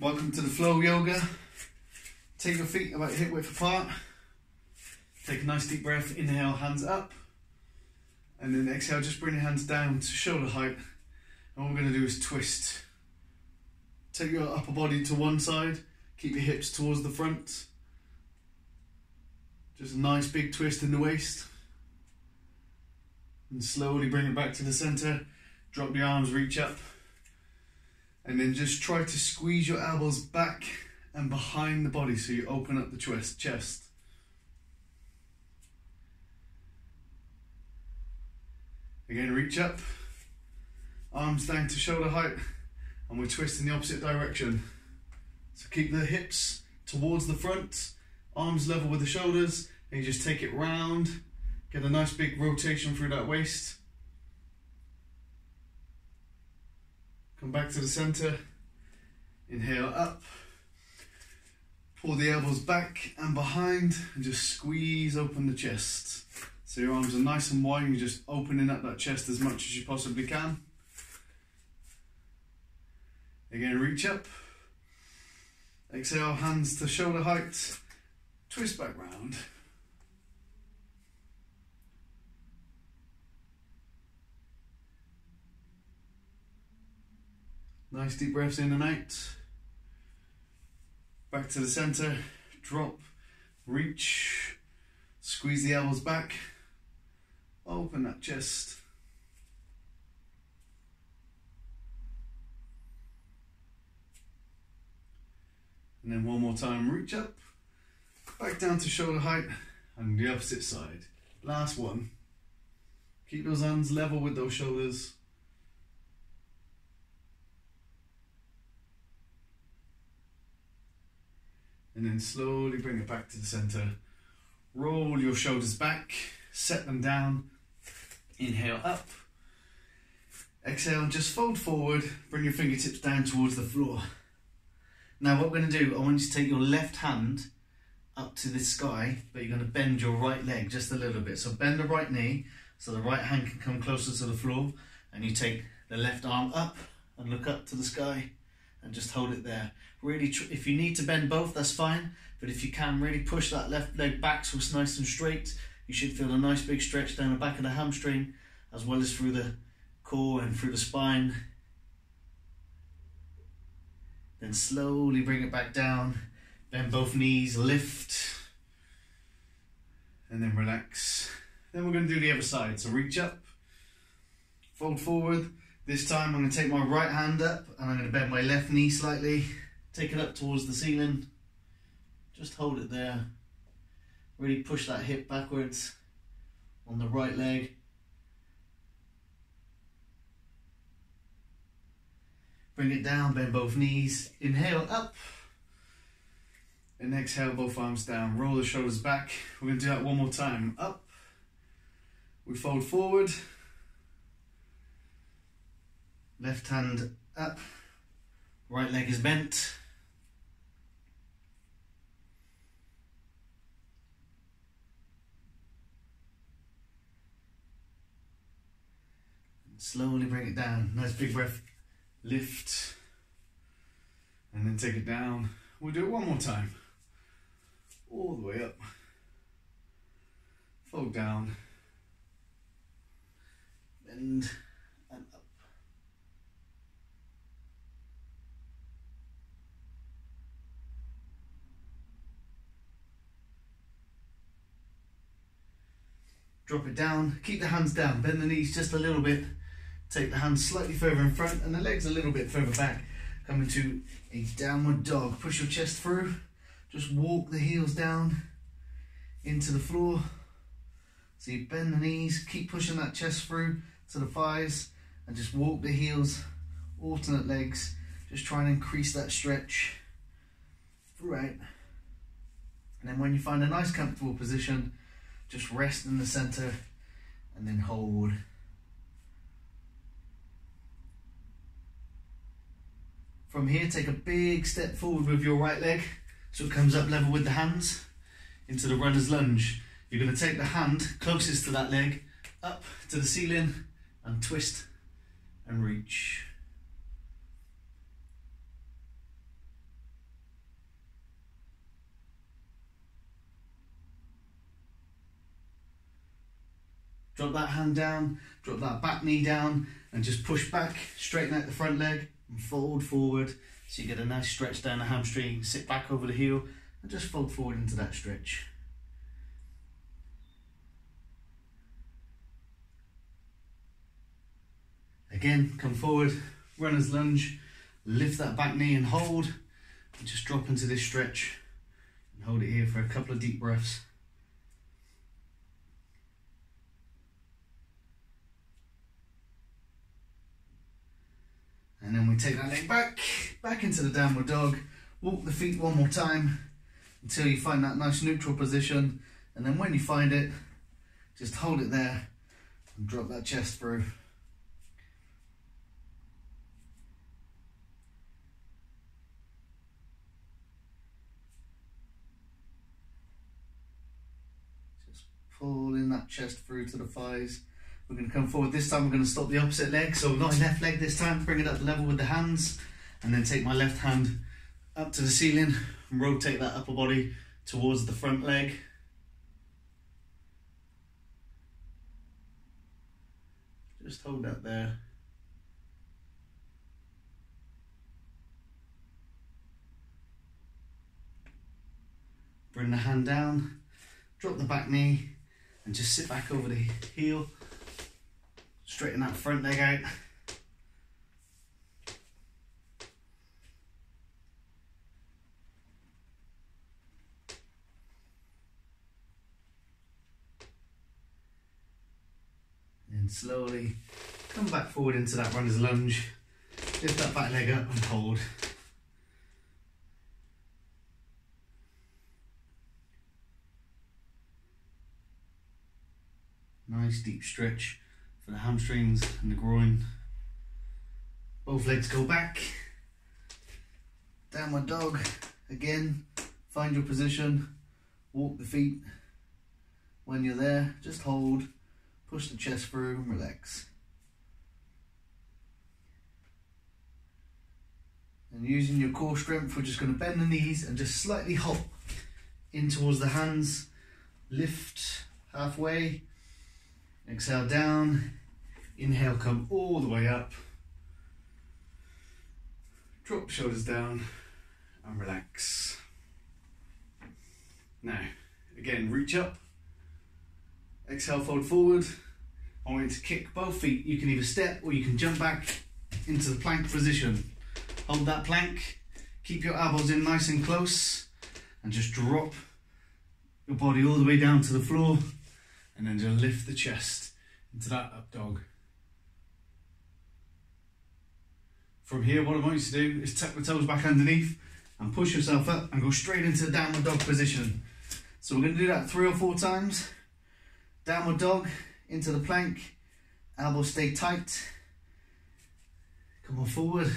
Welcome to the flow yoga. Take your feet about hip width apart. Take a nice deep breath, inhale, hands up. And then exhale, just bring your hands down to shoulder height. And what we're going to do is twist. Take your upper body to one side, keep your hips towards the front. Just a nice big twist in the waist. And slowly bring it back to the center. Drop the arms, reach up. And then just try to squeeze your elbows back and behind the body so you open up the chest. Again, reach up. Arms down to shoulder height. And we're twisting the opposite direction. So keep the hips towards the front. Arms level with the shoulders. And you just take it round. Get a nice big rotation through that waist. Come back to the center. Inhale up. Pull the elbows back and behind and just squeeze open the chest. So your arms are nice and wide and you're just opening up that chest as much as you possibly can. Again, reach up. Exhale, hands to shoulder height. Twist back round. Nice deep breaths in and out. Back to the center, drop, reach, squeeze the elbows back, open that chest. And then one more time, reach up, back down to shoulder height, and the opposite side. Last one. Keep those hands level with those shoulders. And then slowly bring it back to the center. Roll your shoulders back, set them down. Inhale up. Exhale, just fold forward, bring your fingertips down towards the floor. Now what we're going to do, I want you to take your left hand up to the sky, but you're going to bend your right leg just a little bit. So bend the right knee, so the right hand can come closer to the floor, and you take the left arm up and look up to the sky. And just hold it there. Really, if you need to bend both, that's fine. But if you can, really push that left leg back so it's nice and straight. You should feel a nice big stretch down the back of the hamstring, as well as through the core and through the spine. Then slowly bring it back down. Bend both knees, lift. And then relax. Then we're going to do the other side. So reach up, fold forward. This time I'm going to take my right hand up and I'm going to bend my left knee slightly, take it up towards the ceiling, just hold it there, really push that hip backwards on the right leg. Bring it down, bend both knees, inhale up, and exhale both arms down, roll the shoulders back. We're going to do that one more time, up, we fold forward. Left hand up, right leg is bent. And slowly bring it down. Nice big breath. Lift. And then take it down. We'll do it one more time. All the way up. Fold down. Bend and up. Drop it down, keep the hands down, bend the knees just a little bit, take the hands slightly further in front and the legs a little bit further back. Come into a downward dog, push your chest through, just walk the heels down into the floor. So you bend the knees, keep pushing that chest through to the thighs and just walk the heels, alternate legs, just try and increase that stretch throughout. And then when you find a nice comfortable position, just rest in the center and then hold. From here, take a big step forward with your right leg so it comes up level with the hands into the runner's lunge. You're going to take the hand closest to that leg up to the ceiling and twist and reach. Drop that hand down, drop that back knee down, and just push back, straighten out the front leg, and fold forward. So you get a nice stretch down the hamstring, sit back over the heel, and just fold forward into that stretch. Again, come forward, runner's lunge, lift that back knee and hold, and just drop into this stretch, and hold it here for a couple of deep breaths. And then we take that leg back into the downward dog, walk the feet one more time until you find that nice neutral position, and then when you find it, just hold it there and drop that chest through. Just pull in that chest through to the thighs. We're going to come forward. This time we're going to stop the opposite leg, so not left leg this time, bring it up level with the hands, and then take my left hand up to the ceiling and rotate that upper body towards the front leg. Just hold that there. Bring the hand down, drop the back knee, and just sit back over the heel. Straighten that front leg out. And slowly come back forward into that runner's lunge. Lift that back leg up and hold. Nice deep stretch for the hamstrings and the groin. Both legs go back. Downward dog. Again, find your position. Walk the feet. When you're there, just hold. Push the chest through and relax. And using your core strength, we're just going to bend the knees and just slightly hop in towards the hands. Lift halfway. Exhale down, inhale, come all the way up, drop shoulders down and relax. Now, again, reach up, exhale, fold forward. I want you to kick both feet. You can either step or you can jump back into the plank position. Hold that plank, keep your elbows in nice and close, and just drop your body all the way down to the floor. And then just lift the chest into that up dog. From here, what I want you to do is tuck the toes back underneath and push yourself up and go straight into the downward dog position. So we're going to do that 3 or 4 times. Downward dog, into the plank, elbows stay tight. Come on forward,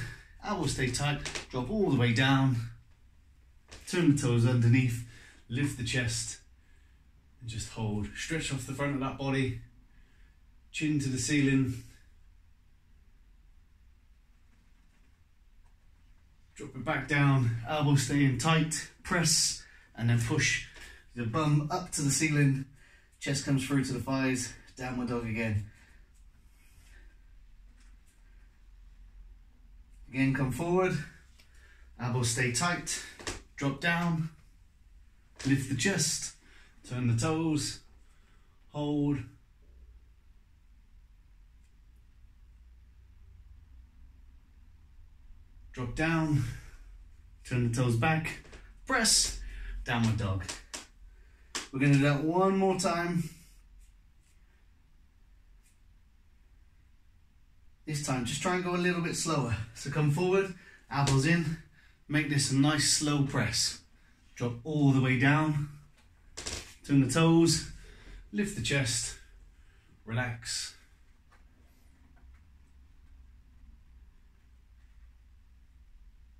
elbows stay tight, drop all the way down. Turn the toes underneath, lift the chest. And just hold, stretch off the front of that body, chin to the ceiling, drop it back down, elbows staying tight, press, and then push the bum up to the ceiling, chest comes through to the thighs, downward dog again. Again, come forward, elbows stay tight, drop down, lift the chest, turn the toes, hold, drop down, turn the toes back, press, downward dog. We're going to do that one more time. This time, just try and go a little bit slower. So come forward, elbows in, make this a nice slow press. Drop all the way down. Turn the toes, lift the chest, relax.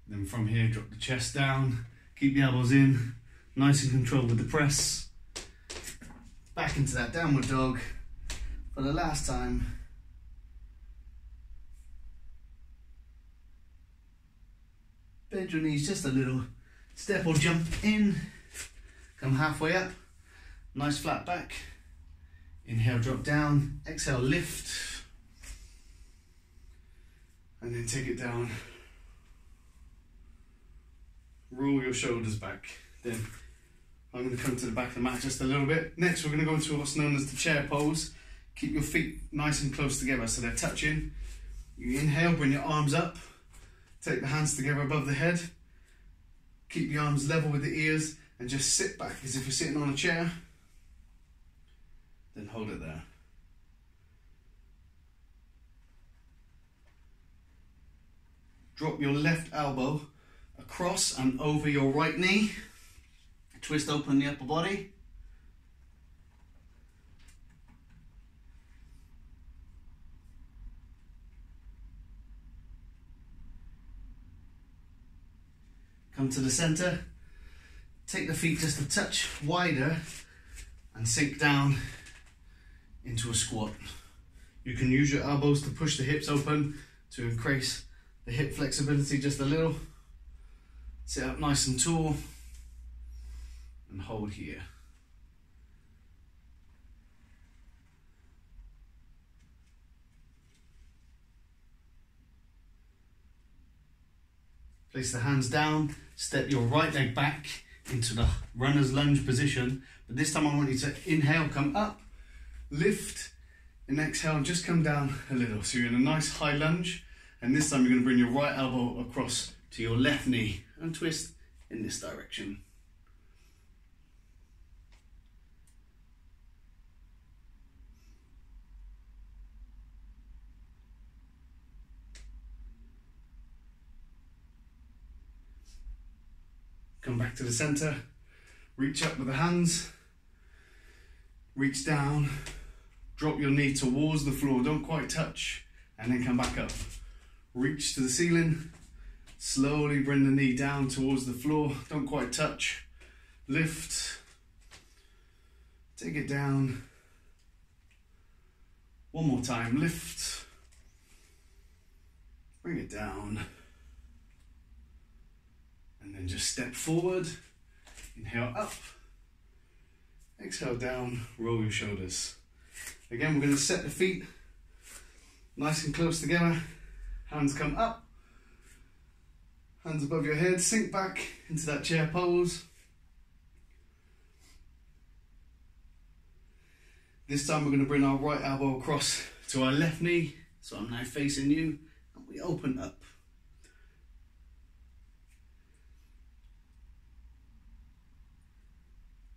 Then from here, drop the chest down, keep the elbows in, nice and controlled with the press. Back into that downward dog for the last time. Bend your knees just a little, step or jump in, come halfway up. Nice flat back, Inhale, drop down. Exhale, lift. And then take it down. Roll your shoulders back. Then I'm going to come to the back of the mat just a little bit. Next, we're going to go into what's known as the chair pose. Keep your feet nice and close together so they're touching. You inhale, bring your arms up. Take the hands together above the head. Keep the arms level with the ears and just sit back as if you're sitting on a chair. Then hold it there. Drop your left elbow across and over your right knee. Twist open the upper body. Come to the center. Take the feet just a touch wider and sink down into a squat. You can use your elbows to push the hips open to increase the hip flexibility just a little. Sit up nice and tall and hold here. Place the hands down, step your right leg back into the runner's lunge position, but this time I want you to inhale, come up, lift, and exhale, just come down a little. So you're in a nice high lunge, and this time you're going to bring your right elbow across to your left knee and twist in this direction. Come back to the center, reach up with the hands, reach down, drop your knee towards the floor, don't quite touch, and then come back up. Reach to the ceiling, slowly bring the knee down towards the floor, don't quite touch, lift, take it down, one more time, lift, bring it down, and then just step forward, inhale up, exhale down, roll your shoulders. Again, we're going to set the feet nice and close together, hands come up, hands above your head, sink back into that chair pose. This time we're going to bring our right elbow across to our left knee, so I'm now facing you, and we open up.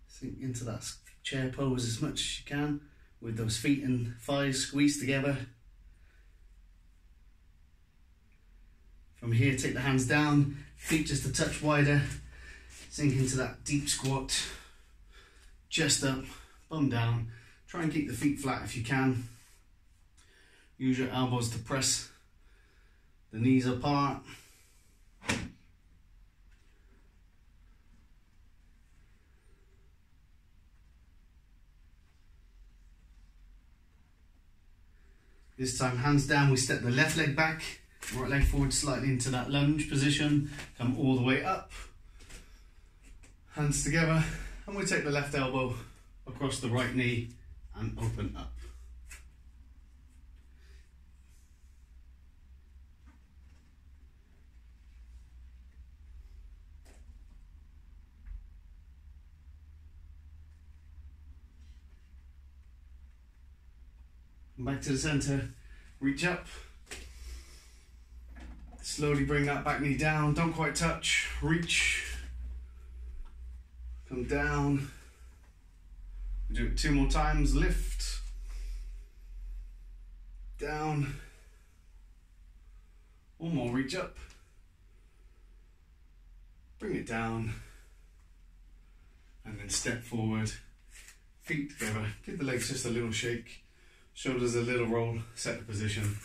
Sink into that chair pose as much as you can, with those feet and thighs squeezed together. From here, take the hands down, feet just a touch wider, sink into that deep squat, chest up, bum down. Try and keep the feet flat if you can. Use your elbows to press the knees apart. This time, hands down, we step the left leg back, right leg forward slightly into that lunge position, come all the way up, hands together, and we take the left elbow across the right knee and open up. Back to the center, reach up, slowly bring that back knee down, don't quite touch, reach, come down, do it 2 more times, lift, down, 1 more, reach up, bring it down, and then step forward, feet together, give the legs just a little shake, shoulders a little roll, set the position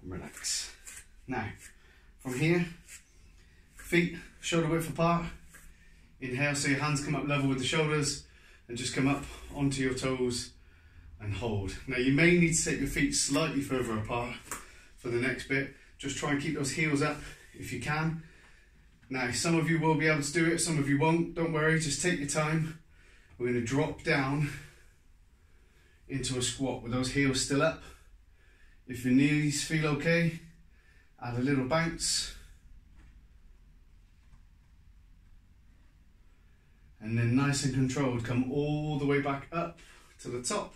and relax. Now, from here, feet shoulder width apart, inhale so your hands come up level with the shoulders and just come up onto your toes and hold. Now you may need to take your feet slightly further apart for the next bit, just try and keep those heels up if you can. Now some of you will be able to do it, some of you won't, don't worry, just take your time. We're going to drop down into a squat with those heels still up. If your knees feel okay, add a little bounce. And then nice and controlled, come all the way back up to the top.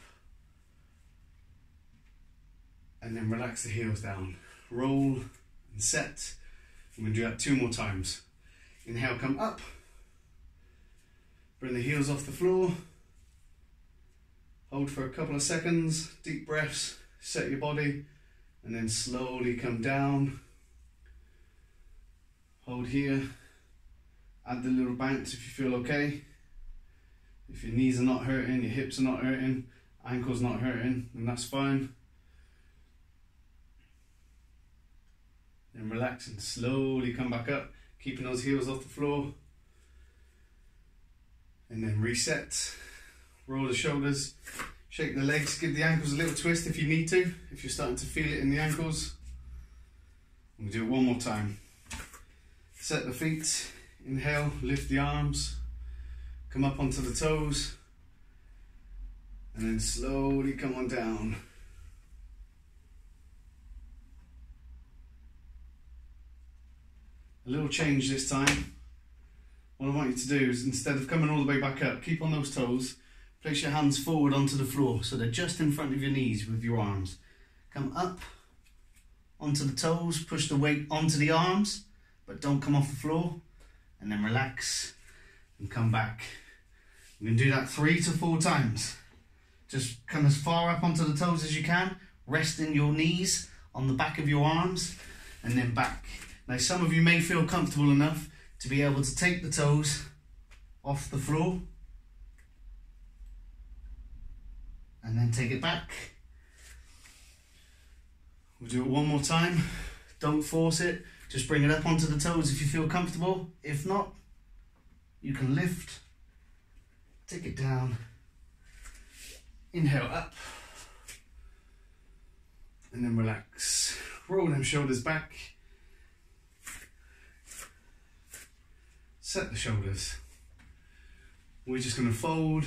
And then relax the heels down. Roll and set. I'm going to do that 2 more times. Inhale, come up. Bring the heels off the floor. Hold for a couple of seconds. Deep breaths. Set your body. And then slowly come down. Hold here. Add the little bounce if you feel okay. If your knees are not hurting, your hips are not hurting, ankles not hurting, then that's fine. Then relax and slowly come back up, keeping those heels off the floor. And then reset. Roll the shoulders, shake the legs, give the ankles a little twist if you need to, if you're starting to feel it in the ankles. We'll do it 1 more time. Set the feet. Inhale, lift the arms, come up onto the toes, and then slowly come on down. A little change this time. What I want you to do is, instead of coming all the way back up, keep on those toes, place your hands forward onto the floor so they're just in front of your knees with your arms. Come up onto the toes, push the weight onto the arms, but don't come off the floor. And then relax and come back. We're going to do that 3 to 4 times. Just come as far up onto the toes as you can, resting your knees on the back of your arms, and then back. Now some of you may feel comfortable enough to be able to take the toes off the floor and then take it back. We'll do it 1 more time. Don't force it. Just bring it up onto the toes if you feel comfortable. If not, you can lift, take it down, inhale up, and then relax. Roll them shoulders back. Set the shoulders. We're just going to fold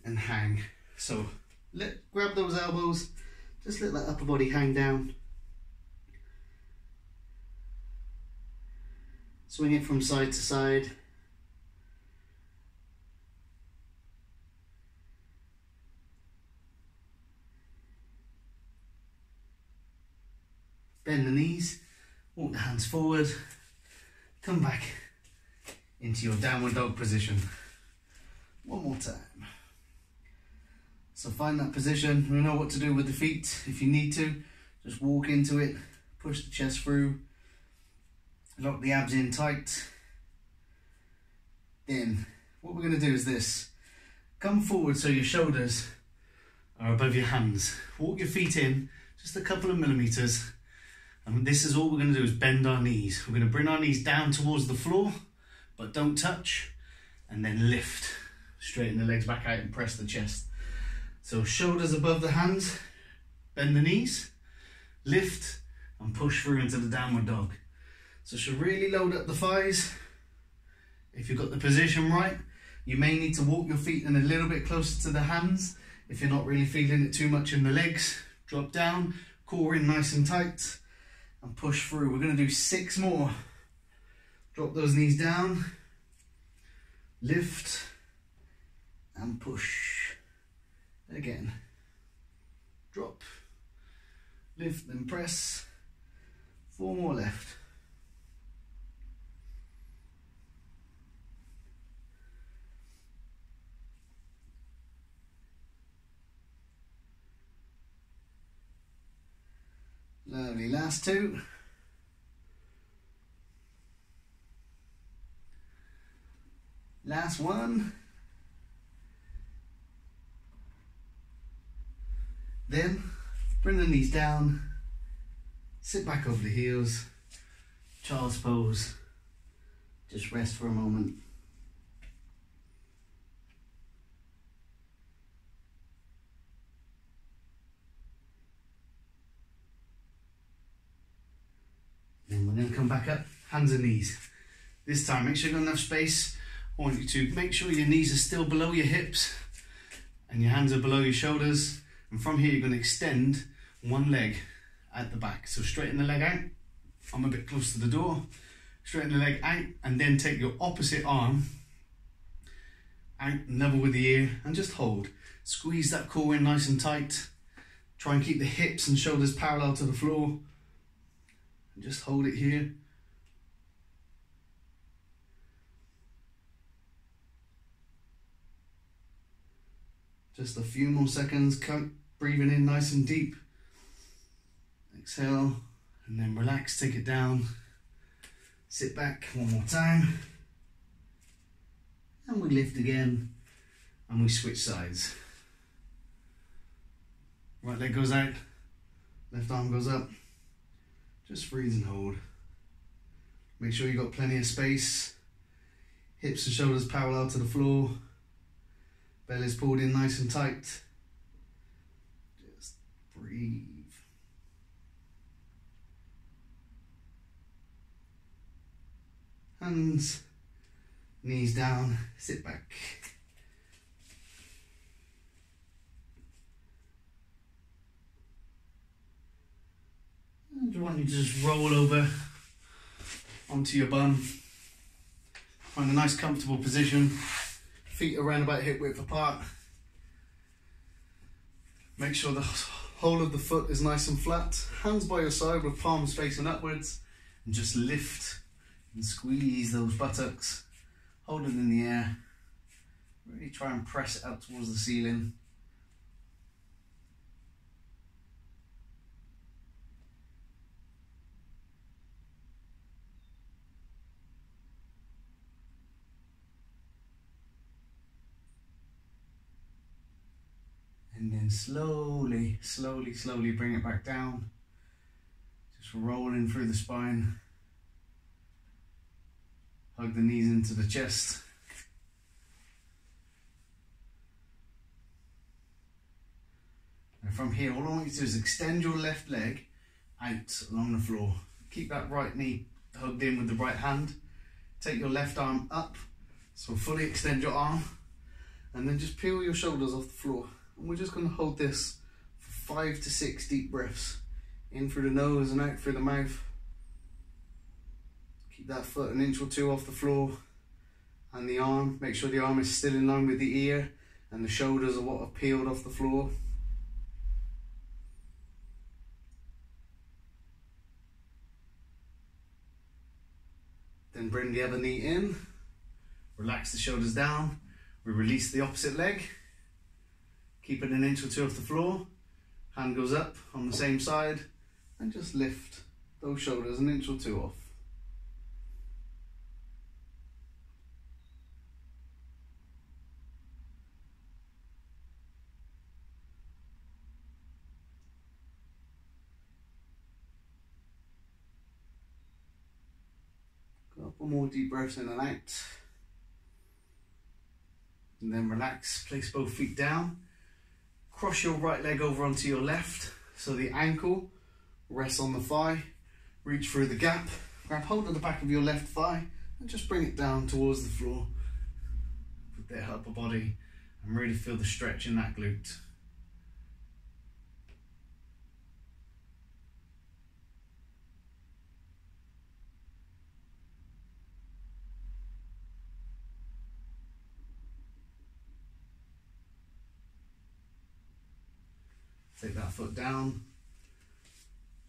and hang. So grab those elbows, just let that upper body hang down. Swing it from side to side. Bend the knees, walk the hands forward, come back into your downward dog position. 1 more time. So find that position. You know what to do with the feet. If you need to, just walk into it, push the chest through. Lock the abs in tight. Then what we're going to do is this. Come forward so your shoulders are above your hands. Walk your feet in just a couple of millimeters. And this is all we're going to do is bend our knees. We're going to bring our knees down towards the floor, but don't touch. And then lift. Straighten the legs back out and press the chest. So shoulders above the hands. Bend the knees. Lift and push through into the downward dog. So should really load up the thighs. If you've got the position right, you may need to walk your feet in a little bit closer to the hands. If you're not really feeling it too much in the legs, drop down, core in nice and tight, and push through. We're going to do 6 more. Drop those knees down, lift, and push. Again, drop, lift, then press. 4 more left. Lovely, last 2. Last 1. Then bring the knees down, sit back over the heels, child's pose, just rest for a moment. Then we're going to come back up, hands and knees. This time, make sure you've got enough space. I want you to make sure your knees are still below your hips and your hands are below your shoulders, and from here you're going to extend one leg at the back. So straighten the leg out. I'm a bit close to the door. Straighten the leg out, and then take your opposite arm out level with the ear and just hold. Squeeze that core in nice and tight. Try and keep the hips and shoulders parallel to the floor. And just hold it here. Just a few more seconds. Breathing in nice and deep. Exhale, and then relax, take it down. Sit back one more time. And we lift again, and we switch sides. Right leg goes out, left arm goes up. Just freeze and hold. Make sure you've got plenty of space. Hips and shoulders parallel to the floor. Belly's pulled in nice and tight. Just breathe. Hands, knees down, sit back. I want you to just roll over onto your bum. Find a nice comfortable position. Feet around about hip width apart. Make sure the whole of the foot is nice and flat. Hands by your side with palms facing upwards. And just lift and squeeze those buttocks. Hold it in the air. Really try and press it up towards the ceiling. And then slowly, slowly, slowly bring it back down. Just rolling through the spine. Hug the knees into the chest. And from here, all I want you to do is extend your left leg out along the floor. Keep that right knee hugged in with the right hand. Take your left arm up, so fully extend your arm. And then just peel your shoulders off the floor. And we're just going to hold this for 5 to 6 deep breaths. In through the nose and out through the mouth. Keep that foot an inch or two off the floor. And the arm, make sure the arm is still in line with the ear. And the shoulders are what have peeled off the floor. Then bring the other knee in. Relax the shoulders down. We release the opposite leg. Keep it an inch or two off the floor. Hand goes up on the same side. And just lift those shoulders an inch or two off. Couple more deep breaths in and out. And then relax, place both feet down. Cross your right leg over onto your left, so the ankle rests on the thigh. Reach through the gap, grab hold of the back of your left thigh, and just bring it down towards the floor. With the upper body, and really feel the stretch in that glute. Take that foot down,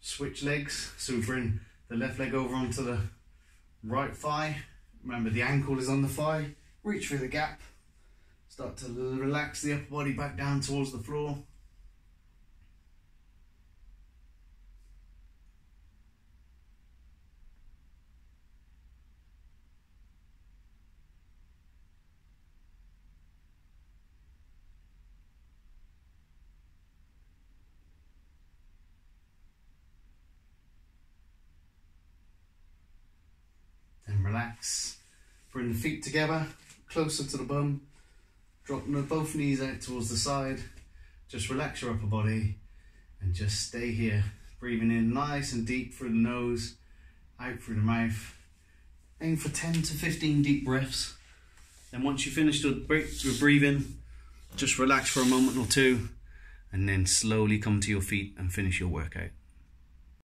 switch legs, so we bring the left leg over onto the right thigh. Remember the ankle is on the thigh, reach through the gap, start to relax the upper body back down towards the floor. Relax, bring the feet together, closer to the bum, drop both knees out towards the side, just relax your upper body and just stay here, breathing in nice and deep through the nose, out through the mouth. Aim for 10 to 15 deep breaths. Then once you finish your breathing, Just relax for a moment or two and then slowly come to your feet and finish your workout.